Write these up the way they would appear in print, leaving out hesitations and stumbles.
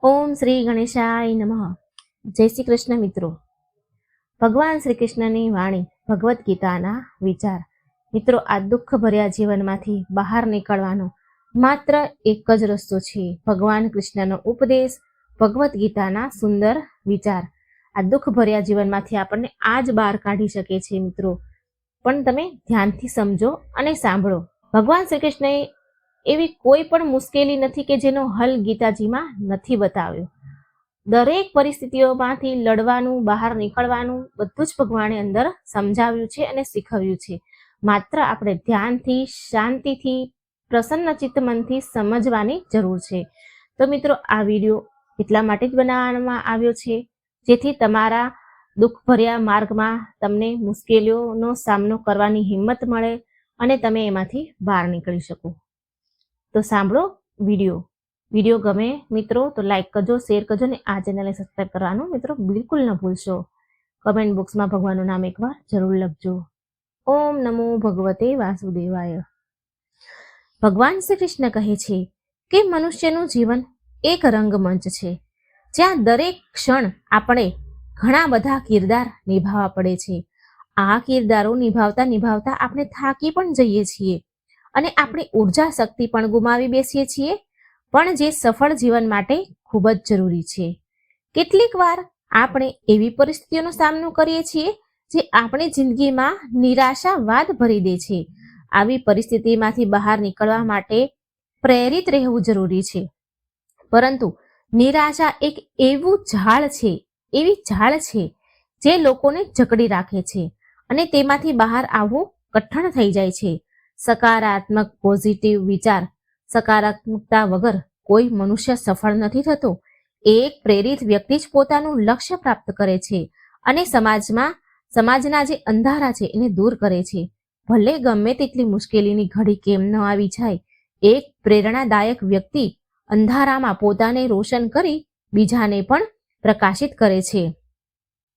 ઓમ શ્રી ગણેશાય નમઃ. જય શ્રી કૃષ્ણ મિત્રો. ભગવાન શ્રી કૃષ્ણની વાણી, ભગવદ્ ગીતાના વિચાર. મિત્રો, આ દુઃખ ભર્યા જીવનમાંથી બહાર નીકળવાનો માત્ર એક જ રસ્તો છે, ભગવાન કૃષ્ણનો ઉપદેશ, ભગવદ્ ગીતાના સુંદર વિચાર. આ દુઃખ ભર્યા જીવનમાંથી આપણને આ જ બહાર કાઢી શકે છે મિત્રો, પણ તમે ધ્યાનથી સમજો અને સાંભળો. ભગવાન શ્રી કૃષ્ણએ એવી કોઈ પણ મુશ્કેલી નથી કે જેનો હલ ગીતાજીમાં નથી બતાવ્યો. દરેક પરિસ્થિતિઓમાંથી લડવાનું, બહાર નીકળવાનું બધું જ ભગવાને અંદર સમજાવ્યું છે અને શીખવ્યું છે. માત્ર આપણે ધ્યાનથી, શાંતિથી, પ્રસન્ન ચિત્ત મનથી સમજવાની જરૂર છે. તો મિત્રો, આ વિડીયો એટલા માટે જ બનાવવામાં આવ્યો છે જેથી તમારા દુઃખ ભર્યા માર્ગમાં તમને મુશ્કેલીઓનો સામનો કરવાની હિંમત મળે અને તમે એમાંથી બહાર નીકળી શકો. તો સાંભળો વિડીયો ગમે મિત્રો તો લાઈક કરજો, શેર કરજો અને આ ચેનલને સબસ્ક્રાઈબ કરવાનું મિત્રો બિલકુલ ન ભૂલશો. કમેન્ટ બોક્સમાં ભગવાનનું નામ એકવાર જરૂર લખજો. ઓમ નમો ભગવતે વાસુદેવાય. ભગવાન શ્રી કૃષ્ણ કહે છે કે મનુષ્યનું જીવન એક રંગમંચ છે, જ્યાં દરેક ક્ષણ આપણે ઘણા બધા કિરદાર નિભાવવા પડે છે. આ કિરદારો નિભાવતા આપણે થાકી પણ જઈએ છીએ અને આપણી ઉર્જા શક્તિ પણ ગુમાવી બેસીએ છીએ, પણ જે સફળ જીવન માટે ખૂબ જ જરૂરી છે. કેટલીક વાર આપણે એવી પરિસ્થિતિઓનો સામનો કરીએ છીએ જે આપણી જિંદગીમાં નિરાશાવાદ ભરી દે છે. આવી પરિસ્થિતિમાંથી બહાર નીકળવા માટે પ્રેરિત રહેવું જરૂરી છે, પરંતુ નિરાશા એક એવી ઝાડ છે જે લોકોને જકડી રાખે છે અને તેમાંથી બહાર આવવું કઠણ થઈ જાય છે. સકારાત્મક પોઝિટિવ વિચાર, સકારાત્મકતા વગર કોઈ મનુષ્ય સફળ નથી થતો. એક પ્રેરિત વ્યક્તિ જ પોતાનું લક્ષ્ય પ્રાપ્ત કરે છે અને સમાજના જે અંધારા છે એને દૂર કરે છે. ભલે ગમે તેટલી મુશ્કેલીની ઘડી કેમ ન આવી જાય, એક પ્રેરણાદાયક વ્યક્તિ અંધારામાં પોતાને રોશન કરી બીજાને પણ પ્રકાશિત કરે છે.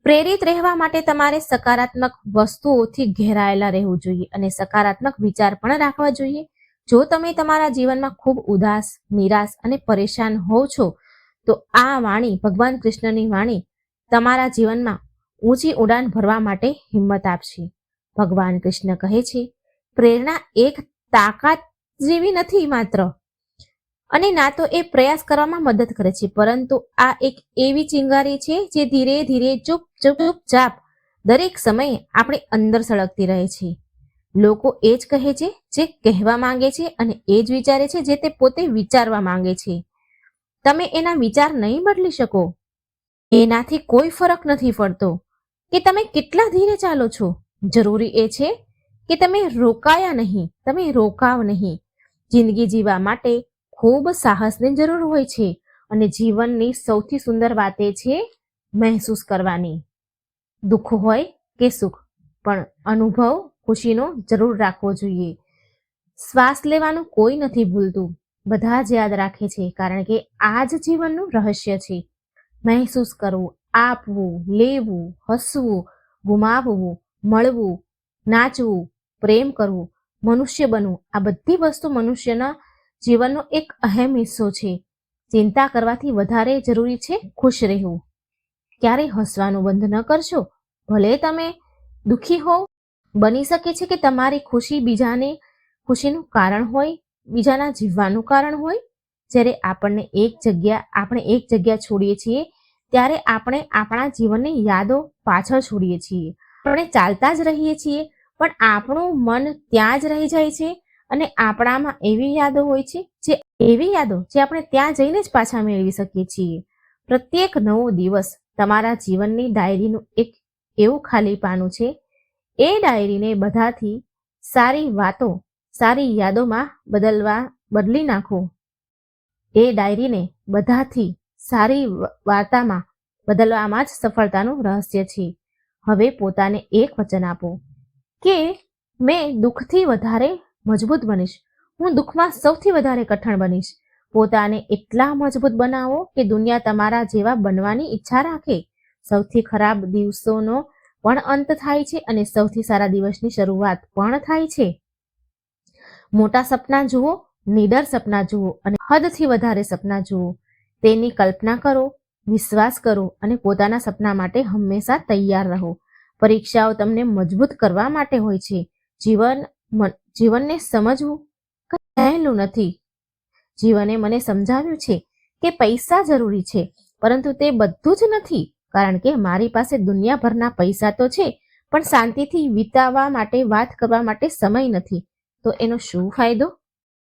પ્રેરિત રહેવા માટે તમારે સકારાત્મક વસ્તુઓથી ઘેરાયેલા રહેવું જોઈએ અને સકારાત્મક વિચાર પણ રાખવા જોઈએ. જો તમે તમારા જીવનમાં ખૂબ ઉદાસ, નિરાશ અને પરેશાન હોવ છો તો આ વાણી, ભગવાન કૃષ્ણની વાણી તમારા જીવનમાં ઊંચી ઉડાન ભરવા માટે હિંમત આપશે. ભગવાન કૃષ્ણ કહે છે, પ્રેરણા એક તાકાત જેવી નથી માત્ર, અને ના તો એ પ્રયાસ કરવામાં મદદ કરે છે, પરંતુ આ એક એવી ચિંગારી છે જે ધીરે ધીરે ચૂપચાપ દરેક સમયે આપણે અંદર સળગતી રહે છે. લોકો એ જ કહે છે જે કહેવા માંગે છે અને એ જ વિચારે છે જે તે પોતે વિચારવા માંગે છે. તમે એના વિચાર નહીં બદલી શકો. એનાથી કોઈ ફરક નથી પડતો કે તમે કેટલા ધીરે ચાલો છો. જરૂરી એ છે કે તમે રોકાવ નહીં. જિંદગી જીવવા માટે ખૂબ સાહસની જરૂર હોય છે અને જીવનની સૌથી સુંદર વાત એ છે મહેસૂસ કરવાની. દુઃખ હોય કે સુખ, પણ અનુભવ ખુશીનો જરૂર રાખવો જોઈએ. શ્વાસ લેવાનું કોઈ નથી ભૂલતું, બધા જ યાદ રાખે છે, કારણ કે આ જ જીવનનું રહસ્ય છે. મહેસૂસ કરવું, આપવું, લેવું, હસવું, ગુમાવવું, મળવું, નાચવું, પ્રેમ કરવું, મનુષ્ય બનવું, આ બધી વસ્તુ મનુષ્યના જીવનનો એક અહેમ હિસ્સો છે. ચિંતા કરવાથી વધારે જરૂરી છે ખુશ રહેવું. ક્યારેય હસવાનું બંધ ન કરશો. ભલે તમે દુઃખી હોવ, બની શકે છે કે તમારી ખુશી બીજાને ખુશીનું કારણ હોય, બીજાના જીવવાનું કારણ હોય. જ્યારે આપણે એક જગ્યા છોડીએ છીએ ત્યારે આપણે આપણા જીવનની યાદો પાછળ છોડીએ છીએ. આપણે ચાલતા જ રહીએ છીએ, પણ આપણું મન ત્યાં જ રહી જાય છે અને આપણામાં એવી યાદો હોય છે જે આપણે ત્યાં જઈને જ પાછા મેળવી શકીએ છીએ. પ્રત્યેક નવો દિવસ તમારા જીવનની ડાયરીનું એક એવું ખાલી પાનું છે. એ ડાયરીને બધાથી સારી વાતો, સારી યાદોમાં બદલી નાખો. એ ડાયરીને બધાથી સારી વાર્તામાં બદલવામાં જ સફળતાનું રહસ્ય છે. હવે પોતાને એક વચન આપો કે મેં દુઃખથી વધારે મજબૂત બનીશ, હું દુઃખમાં સૌથી વધારે કઠણ બનીશ. પોતાને એટલા મજબૂત બનાવો કે દુનિયા તમારા જેવા બનવાની ઈચ્છા રાખે. સૌથી ખરાબ દિવસોનો પણ અંત થાય છે અને સૌથી સારા દિવસની શરૂઆત પણ થાય છે. મોટા સપના જુઓ, નીડર સપના જુઓ અને હદથી વધારે સપના જુઓ. તેની કલ્પના કરો, વિશ્વાસ કરો અને પોતાના સપના માટે હંમેશા તૈયાર રહો. પરીક્ષાઓ તમને મજબૂત કરવા માટે હોય છે. જીવનને સમજવું કંઈ સહેલું નથી. જીવને મને સમજાવ્યું છે કે પૈસા જરૂરી છે, પરંતુ તે બધું જ નથી. કારણ કે મારી પાસે દુનિયાભરના પૈસા તો છે, પણ શાંતિથી વિતાવવા માટે, વાત કરવા માટે સમય નથી. તો એનો શું ફાયદો?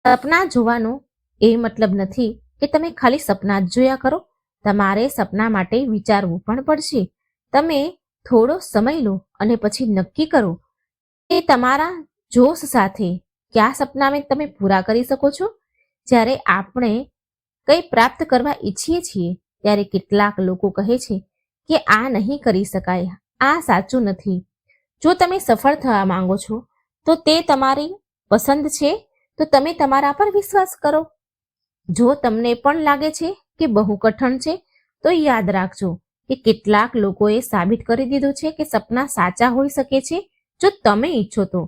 સપના જોવાનો એ મતલબ નથી કે તમે ખાલી સપના જ જોયા કરો. તમારે સપના માટે વિચારવું પણ પડશે. તમે થોડો સમય લો અને પછી નક્કી કરો કે તમારા જોશ સાથે કયા સપનાને તમે પૂરા કરી શકો છો. જ્યારે આપણે કંઈ પ્રાપ્ત કરવા ઈચ્છીએ છીએ ત્યારે કેટલાક લોકો કહે છે કે આ નહીં કરી શકાય, આ સાચું નથી. જો તમે સફળ થવા માંગો છો તો તે તમારી પસંદ છે, તો તમે તમારા પર વિશ્વાસ કરો. જો તમને પણ લાગે છે કે બહુ કઠણ છે, તો યાદ રાખજો કે કેટલાક લોકોએ સાબિત કરી દીધું છે કે સપના સાચા હોઈ શકે છે જો તમે ઈચ્છો તો.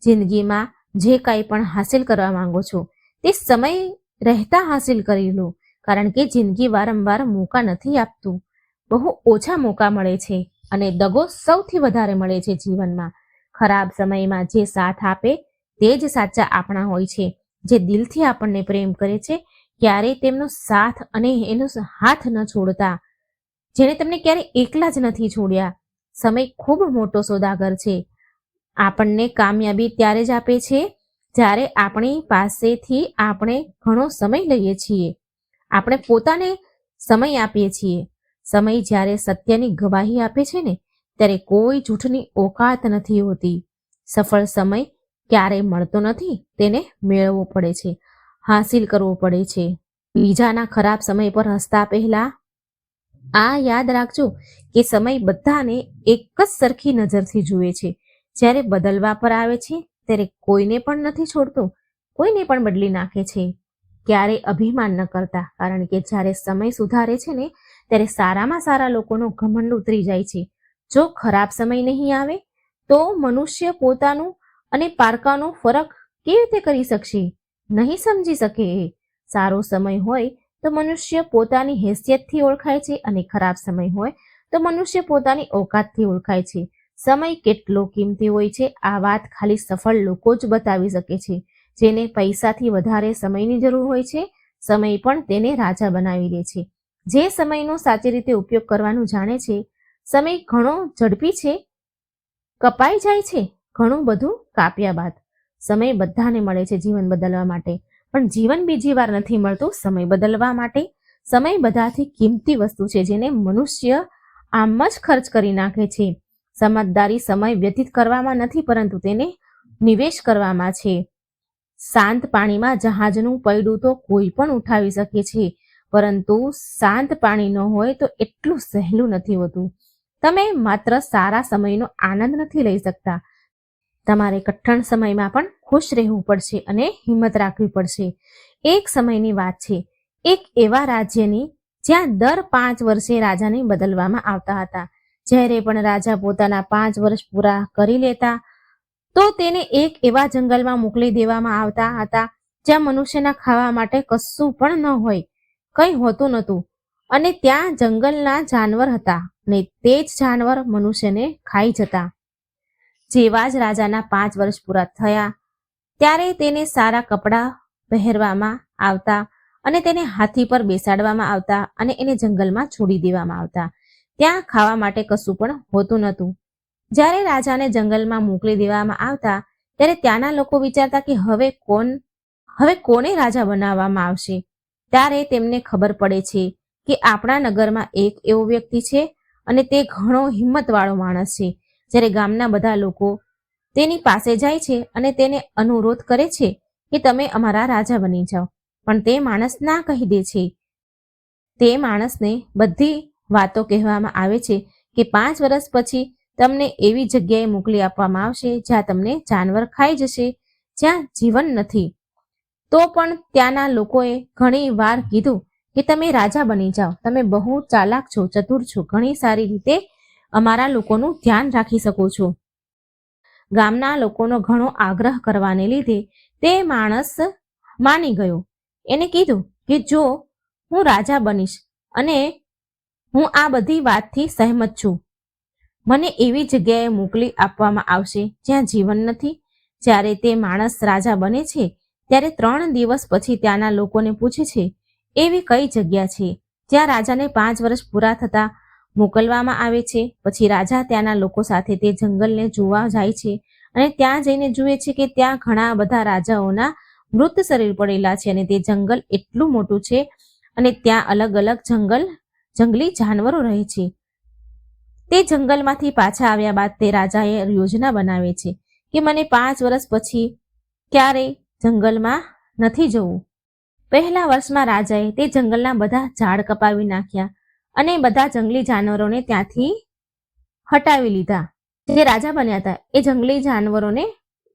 જિંદગીમાં જે કાંઈ પણ હાસિલ કરવા માંગો છો તે સમય રહેતા હાસિલ કરી લો, કારણ કે જિંદગી વારંવાર મોકા નથી આપતું. બહુ ઓછા મોકા મળે છે અને દગો સૌથી વધારે મળે છે જીવનમાં. ખરાબ સમયમાં જે સાથ આપે તે જ સાચા આપણા હોય છે. જે દિલથી આપણને પ્રેમ કરે છે, ક્યારેય તેમનો સાથ અને એનો હાથ ન છોડતા, જેને તમને ક્યારેય એકલા જ નથી છોડ્યા. સમય ખૂબ મોટો સોદાગર છે. આપણને કામયાબી ત્યારે જ આપે છે જ્યારે આપણી પાસેથી આપણે ઘણો સમય લઈએ છીએ, આપણે પોતાને સમય આપીએ છીએ. સમય જ્યારે સત્યની ગવાહી આપે છે ને, ત્યારે કોઈ જૂઠની ઓકાત નથી હોતી. સફળ સમય ક્યારેય મળતો નથી, તેને મેળવવો પડે છે, હાસિલ કરવો પડે છે. બીજાના ખરાબ સમય પર હસતા પહેલા આ યાદ રાખજો કે સમય બધાને એક જ સરખી નજરથી જુએ છે. જ્યારે બદલવા પર આવે છે ત્યારે કોઈને પણ નથી છોડતો, કોઈને પણ બદલી નાખે છે. ક્યારેય અભિમાન ન કરતા, કારણ કે જ્યારે સમય સુધારે છે ને ત્યારે સારામાં સારા લોકોનો ઘમંડ ઉતરી જાય છે. જો ખરાબ સમય નહીં આવે તો મનુષ્ય પોતાનું અને પારકાનો ફરક કેવી રીતે કરી શકશે? નહીં સમજી શકે. સારો સમય હોય તો મનુષ્ય પોતાની હેસિયતથી ઓળખાય છે અને ખરાબ સમય હોય તો મનુષ્ય પોતાની ઓકાતથી ઓળખાય છે. સમય કેટલો કિંમતી હોય છે આ વાત ખાલી સફળ લોકો જ બતાવી શકે છે. જેને પૈસાથી વધારે સમયની જરૂર હોય છે, સમય પણ તેને રાજા બનાવી દે છે. જે સમયનો સાચી રીતે ઉપયોગ કરવાનું જાણે છે, સમય ઘણો ઝડપી છે, કપાઈ જાય છે ઘણું બધું કાપ્યા બાદ. સમય બધાને મળે છે જીવન બદલવા માટે, પણ જીવન બીજી વાર નથી મળતું સમય બદલવા માટે. સમય બધાથી કિંમતી વસ્તુ છે જેને મનુષ્ય આમ જ ખર્ચ કરી નાખે છે. સમજદારી સમય વ્યતીત કરવામાં નથી, પરંતુ તેને નિવેશ કરવામાં છે. શાંત પાણીમાં જહાજનું પૈડું તો કોઈ પણ ઉઠાવી શકે છે, પરંતુ શાંત પાણી ન હોય તો એટલું સહેલું નથી હોતું. તમે માત્ર સારા સમયનો આનંદ નથી લઈ શકતા, તમારે કઠણ સમયમાં પણ ખુશ રહેવું પડશે અને હિંમત રાખવી પડશે. એક સમયની વાત છે, એક એવા રાજ્યની જ્યાં દર 5 વર્ષે રાજાને બદલવામાં આવતા હતા. જ્યારે પણ રાજા પોતાના 5 વર્ષ પૂરા કરી લેતા તો તેને એક એવા જંગલમાં મોકલી દેવામાં આવતા હતા જ્યાં મનુષ્યના ખાવા માટે કશું પણ ન હોય, કંઈ હોતું નહોતું. અને ત્યાં જંગલના જાનવર હતા ને તે જ જાનવર મનુષ્યને ખાઈ જતા. જેવા જ રાજાના 5 વર્ષ પૂરા થયા ત્યારે તેને સારા કપડાં પહેરવામાં આવતા અને તેને હાથી પર બેસાડવામાં આવતા અને એને જંગલમાં છોડી દેવામાં આવતા. ત્યાં ખાવા માટે કશું પણ હોતું નહોતું. જ્યારે રાજાને જંગલમાં મોકલી દેવામાં આવતા ત્યારે ત્યાંના લોકો વિચારતા કે હવે કોને રાજા બનાવવામાં આવશે. ત્યારે તેમને ખબર પડે છે કે આપણા નગરમાં એક એવો વ્યક્તિ છે અને તે ઘણો હિંમતવાળો માણસ છે. જ્યારે ગામના બધા લોકો તેની પાસે જાય છે અને તેને અનુરોધ કરે છે કે તમે અમારા રાજા બની જાઓ, પણ તે માણસ ના કહી દે છે. તે માણસને બધી વાતો કહેવામાં આવે છે કે 5 વર્ષ પછી તમને એવી જગ્યાએ મોકલી આપવામાં આવશે જ્યાં તમને જાનવર ખાઈ જશે, જ્યાં જીવન નથી. તો પણ ત્યાંના લોકોએ ઘણી વાર કીધું કે તમે રાજા બની જાઓ, તમે બહુ ચાલાક છો, ચતુર છો, ઘણી સારી રીતે અમારા લોકોનું ધ્યાન રાખી શકો છો. ગામના લોકોનો ઘણો આગ્રહ કરવાને લીધે તે માણસ માની ગયો. એને કીધું કે જો હું રાજા બનીશ અને હું આ બધી વાતથી સહેમત છું. મને એવી જગ્યાએ મોકલી આપવામાં આવશે જ્યાં જીવન નથી. જ્યારે તે માણસ રાજા બને છે ત્યારે 3 દિવસ પછી ત્યાંના લોકોને પૂછે છે, એવી કઈ જગ્યા છે જ્યાં રાજાને 5 વર્ષ પૂરા થતા મોકલવામાં આવે છે. પછી રાજા ત્યાંના લોકો સાથે તે જંગલને જોવા જાય છે અને ત્યાં જઈને જુએ છે કે ત્યાં ઘણા બધા રાજાઓના મૃત શરીર પડેલા છે અને તે જંગલ એટલું મોટું છે અને ત્યાં અલગ અલગ જંગલી જાનવરો રહે છે. તે જંગલમાંથી પાછા આવ્યા બાદ તે રાજાએ યોજના બનાવે છે કે મને 5 વર્ષ પછી ક્યારેય જંગલમાં નથી જવું. પહેલા વર્ષમાં રાજાએ તે જંગલના બધા ઝાડ કપાવી નાખ્યા અને બધા જંગલી જાનવરોને ત્યાંથી હટાવી લીધા. જે રાજા બન્યા હતા એ જંગલી જાનવરોને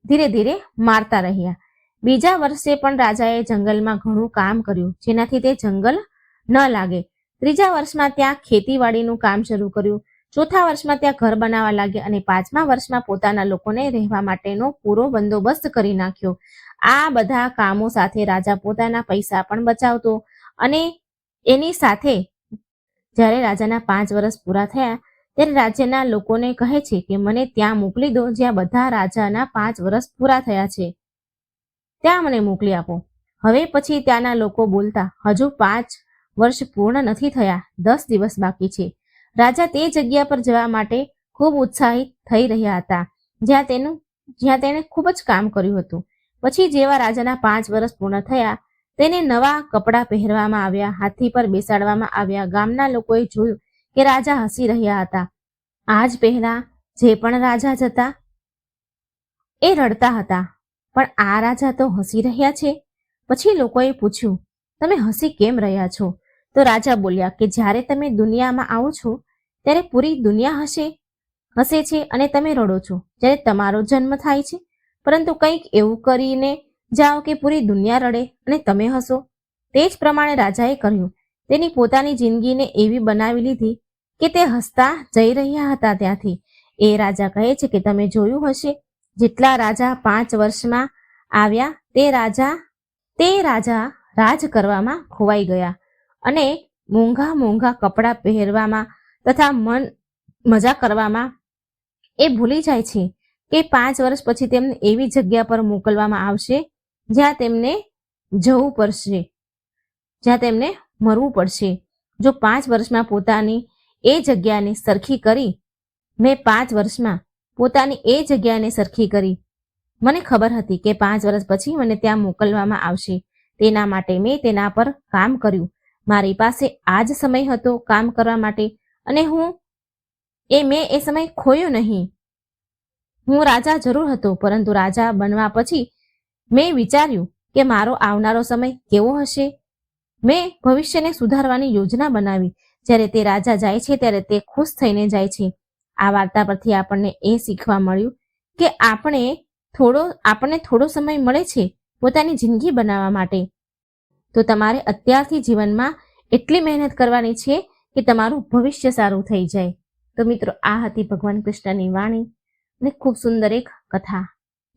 ધીરે ધીરે મારતા રહ્યા. બીજા વર્ષે પણ રાજાએ જંગલમાં ઘણું કામ કર્યું જેનાથી તે જંગલ ન લાગે. ત્રીજા વર્ષમાં ત્યાં ખેતીવાડીનું કામ શરૂ કર્યું. ચોથા વર્ષમાં ત્યાં ઘર બનાવવા લાગ્યા અને 5મા વર્ષમાં પોતાના લોકોને રહેવા માટેનો પૂરો બંદોબસ્ત કરી નાખ્યો. આ બધા કામો સાથે રાજા પોતાના પૈસા પણ બચાવતો અને એની સાથે જ્યારે રાજાના 5 વર્ષ પૂરા થયા ત્યારે રાજ્યના લોકોને કહે છે કે મને ત્યાં મોકલી દો જ્યાં બધા રાજાના 5 વર્ષ પૂરા થયા છે, ત્યાં મને મોકલી આપો. હવે પછી ત્યાંના લોકો બોલતા, હજુ 5 વર્ષ પૂર્ણ નથી થયા, 10 દિવસ બાકી છે. રાજા તે જગ્યા પર જવા માટે ખૂબ ઉત્સાહિત થઈ રહ્યા હતા જ્યાં તેણે ખૂબ જ કામ કર્યું હતું. પછી જેવા રાજાના 5 વર્ષ પૂર્ણ થયા તેને નવા કપડાં પહેરવામાં આવ્યા, હાથી પર બેસાડવામાં આવ્યા. ગામના લોકોએ જોયું કે રાજા હસી રહ્યા હતા. આજ પહેલા જે પણ રાજા જતા એ રડતા હતા, પણ આ રાજા તો હસી રહ્યા છે. પછી લોકોએ પૂછ્યું, તમે હસી કેમ રહ્યા છો? તો રાજા બોલ્યા કે જ્યારે તમે દુનિયામાં આવો છો ત્યારે પૂરી દુનિયા હસે છે અને તમે રડો છો જ્યારે તમારો જન્મ થાય છે, પરંતુ કંઈક એવું કરીને જાઓ કે પૂરી દુનિયા રડે અને તમે હસો. તે જ પ્રમાણે રાજાએ કર્યું. તેની પોતાની જિંદગીને એવી બનાવી લીધી કે તે હસતા જઈ રહ્યા હતા. ત્યાંથી એ રાજા કહે છે કે તમે જોયું હશે જેટલા રાજા 5 વર્ષમાં આવ્યા તે રાજા રાજ કરવામાં ખોવાઈ ગયા અને મોંઘા કપડાં પહેરવામાં તથા મજા કરવામાં એ ભૂલી જાય છે કે 5 વર્ષ પછી તેમને એવી જગ્યા પર મોકલવામાં આવશે જ્યાં તેમને જવું પડશે, જ્યાં તેમને મરવું પડશે. જો 5 વર્ષમાં પોતાની એ જગ્યાને સરખી કરી, મેં 5 વર્ષમાં પોતાની એ જગ્યાને સરખી કરી. મને ખબર હતી કે 5 વર્ષ પછી મને ત્યાં મોકલવામાં આવશે. તેના માટે મેં તેના પર કામ કર્યું. મારી પાસે આ જ સમય હતો કામ કરવા માટે અને મેં એ સમય ખોયો નહીં. હું રાજા જરૂર હતો, પરંતુ રાજા બનવા પછી મેં વિચાર્યું કે મારો આવનારો સમય કેવો હશે. મેં ભવિષ્યને સુધારવાની યોજના બનાવી. જ્યારે તે રાજા જાય છે ત્યારે તે ખુશ થઈને જાય છે. આ વાર્તા પરથી આપણને એ શીખવા મળ્યું કે આપણને થોડો સમય મળે છે પોતાની જિંદગી બનાવવા માટે, તો તમારે અત્યારથી જીવનમાં એટલી મહેનત કરવાની છે કે તમારું ભવિષ્ય સારું થઈ જાય. તો મિત્રો, આ હતી ભગવાન કૃષ્ણની વાણી અને ખૂબ સુંદર એક કથા.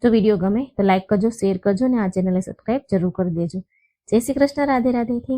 જો વિડીયો ગમે તો લાઈક કરજો, શેર કરજો અને આ ચેનલને સબસ્ક્રાઈબ જરૂર કરી દેજો. જય શ્રી કૃષ્ણ. રાધે રાધે.